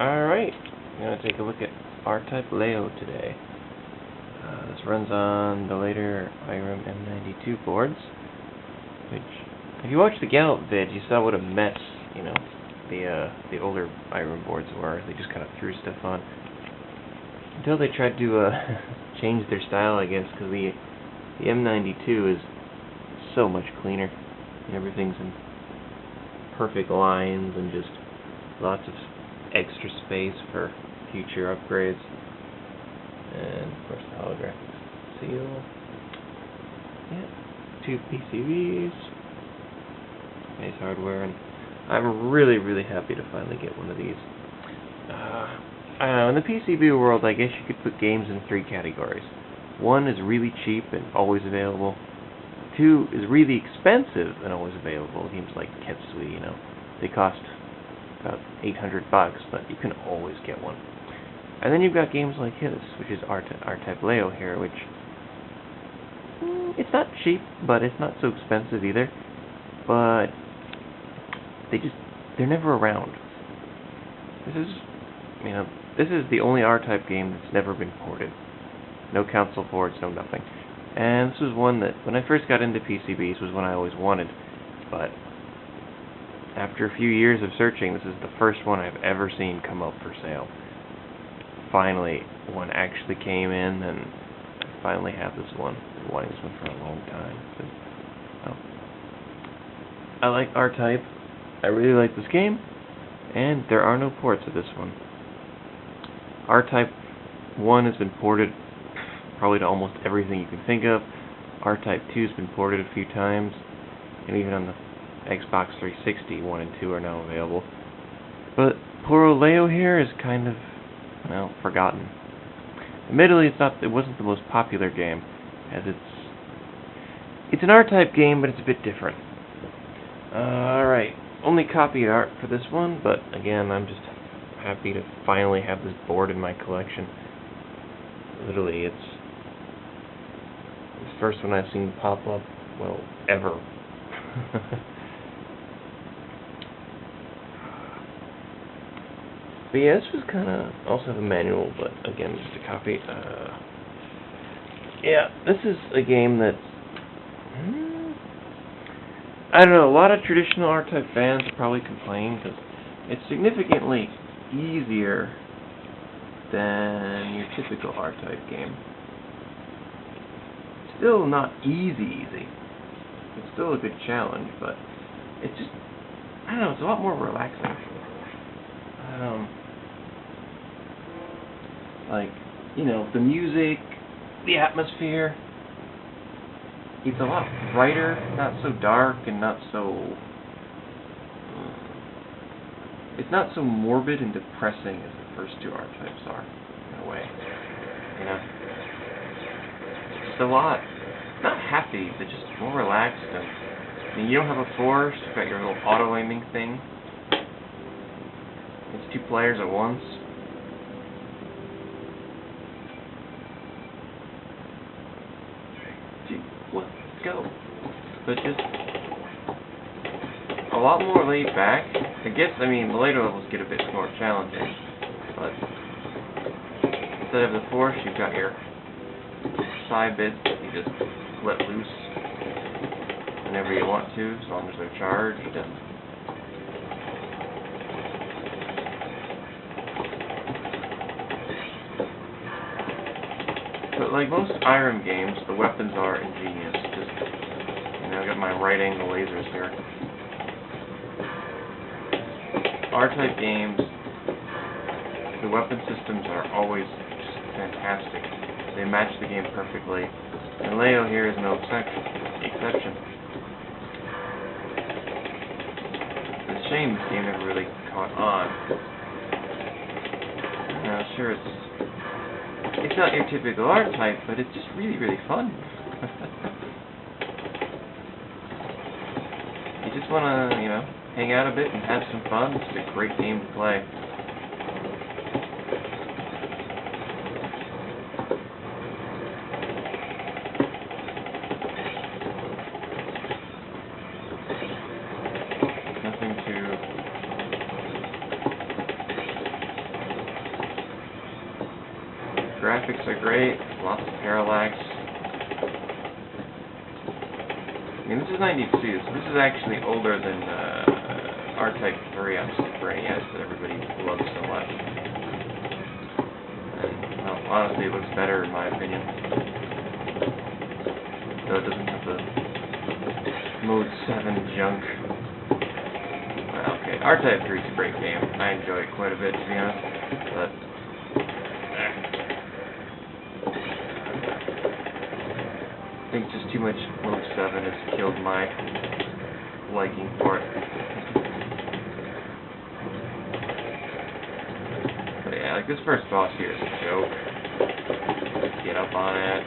Alright, I'm going to take a look at R-Type Leo today. This runs on the later Irem M92 boards, which, if you watched the Gallup vid, you saw what a mess, the older Irem boards were. They just kind of threw stuff on. Until they tried to change their style, I guess, because the M92 is so much cleaner. Everything's in perfect lines and just lots of extra space for future upgrades. And of course the holographic seal. Yeah, 2 PCBs. Nice hardware, and I'm really happy to finally get one of these. I don't know, in the PCB world, I guess you could put games in 3 categories. 1 is really cheap and always available. 2 is really expensive and always available. Games like Ketsui, they cost about $800, but you can always get one. And then you've got games like his, which is R-Type Leo here, which it's not cheap, but it's not so expensive either. But they're never around. This is the only R-Type game that's never been ported. No console ports, no nothing. And this was one that, when I first got into PCBs, was one I always wanted. But after a few years of searching, this is the first one I've ever seen come up for sale. Finally, one actually came in, and I finally have this one. I've been wanting this one for a long time. I like R-Type. I really like this game, and there are no ports of this one. R-Type 1 has been ported probably to almost everything you can think of. R-Type 2 has been ported a few times, and even on the Xbox 360, 1 and 2 are now available. But poor Leo here is kind of, forgotten. Admittedly, it wasn't the most popular game, as it's an R-Type game, but it's a bit different. Alright, only copied art for this one, but again, I'm just happy to finally have this board in my collection. Literally, it's the first one I've seen pop up, ever. But yeah, this was kind of also the manual, but again, just a copy. Yeah, this is a game that's, I don't know, a lot of traditional R-Type fans probably complain because it's significantly easier than your typical R-Type game. Still not easy. It's still a good challenge, but it's just, I don't know, it's a lot more relaxing. The music, the atmosphere, it's a lot brighter, not so dark, and not so, it's not so morbid and depressing as the first 2 R-Types are, in a way. Just a lot, not happy, but just more relaxed, and you don't have a force, you've got your little auto-aiming thing. It's 2 players at once. Let's go. But just a lot more laid back. I guess, the later levels get a bit more challenging, but instead of the force, you've got your side bits that you just let loose whenever you want to, as long as they're charged. But like most Irem games, the weapons are ingenious. I've got my right angle lasers here. R-Type games, the weapon systems are always just fantastic. They match the game perfectly, and Leo here is no exception. It's a shame this game never really caught on. Sure, it's not your typical R-Type, but it's just really fun. You just want to, hang out a bit and have some fun. It's a great game to play. Nothing too graphics are great, lots of parallax. I mean, this is 92, so this is actually older than R-Type 3 on Super NES that everybody loves so much. And, well, honestly, it looks better in my opinion. Though it doesn't have the Mode 7 junk. Okay, R-Type 3 is a great game. I enjoy it quite a bit, to be honest. But I think just too much Mode 7 has killed my liking for it. But yeah, like this first boss here is a joke. Get up on it.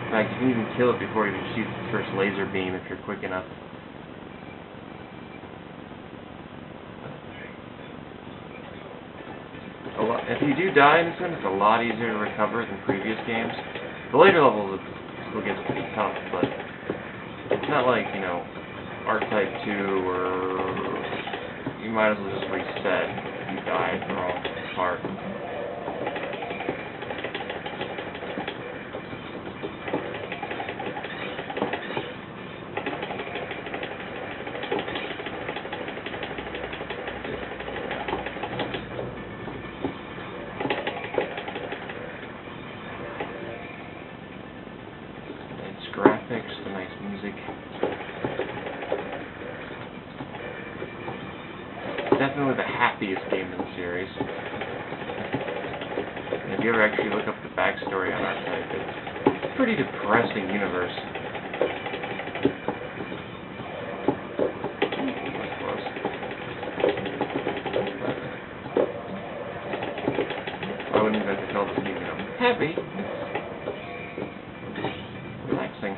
In fact, you can even kill it before it even shoots its first laser beam if you're quick enough. If you do die in this one, it's a lot easier to recover than previous games. The later levels, it still gets pretty tough, but it's not like, you know, R-Type 2 where you might as well just reset if you die for all part. Graphics, the nice music. Definitely the happiest game in the series. And if you ever actually look up the backstory on R-Type, it's a pretty depressing universe. That's close. I wouldn't even have to call this game, you know, happy. Relaxing.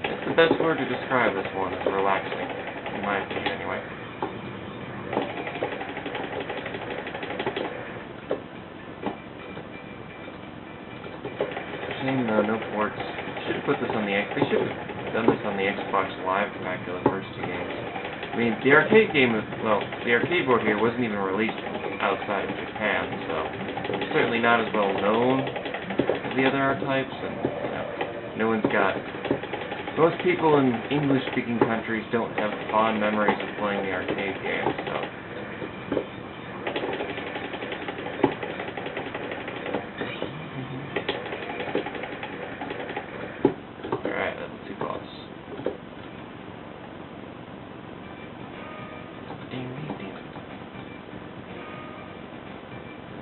It's the best word to describe this one, is relaxing, in my opinion anyway. Shame though, no ports. Should have put this on the They should have done this on the Xbox Live pack of the first two games. I mean, the arcade game, well, the arcade board here wasn't even released outside of Japan, so it's certainly not as well known as the other R-Types, and no one's got... Most people in English-speaking countries don't have fond memories of playing the arcade game, so... Alright, let's see boss.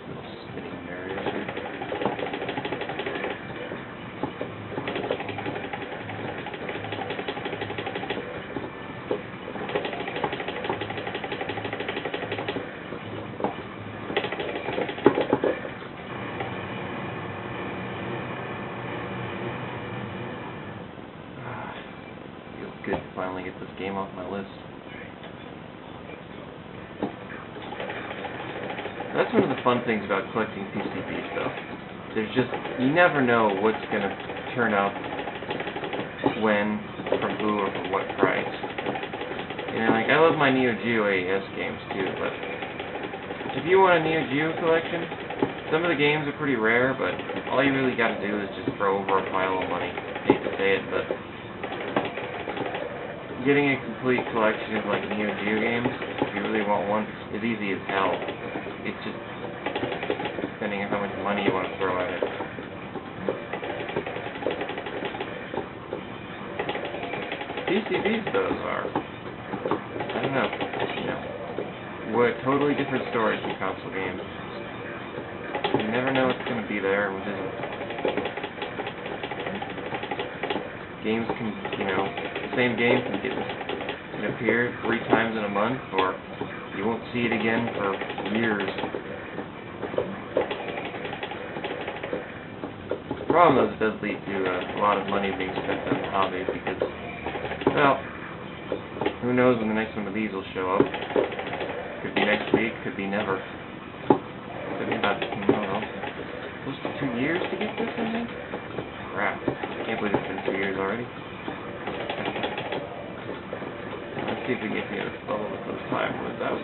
Little spinning barriers here. Good to finally get this game off my list. That's one of the fun things about collecting PCBs, though. There's just, you never know what's going to turn up when, from who, or for what price. You know, like, I love my Neo Geo AES games, too, but if you want a Neo Geo collection, some of the games are pretty rare, but all you really got to do is just throw over a pile of money. Hate to say it, but getting a complete collection of like Neo Geo games, if you really want one, is easy as hell. It's just depending on how much money you want to throw at it. PCBs, those are, I don't know, you know, what totally different stories from console games. You never know what's going to be there and what isn't. Games can, you know, the same game can appear 3 times in a month, or you won't see it again for years. The problem is it does lead to a lot of money being spent on the hobby because, well, who knows when the next one of these will show up. Could be next week, could be never. Could be about, I don't know, close to 2 years to get this, I think? Crap. I can't believe it's been 2 years already. That's see if we get here level with those firewoods out.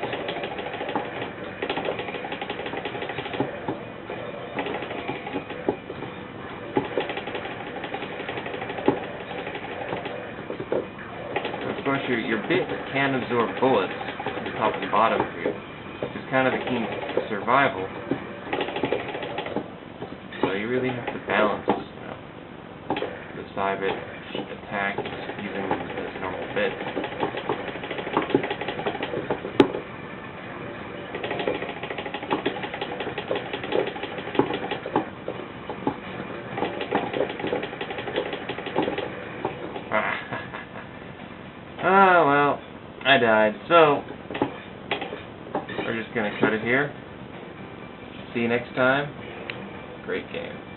Of course, your bit can absorb bullets from the top and bottom here, which is kind of the key to survival. So you really have to balance, the side bit attack using this normal bit. Well, I died, so we're just gonna cut it here. See you next time. Great game.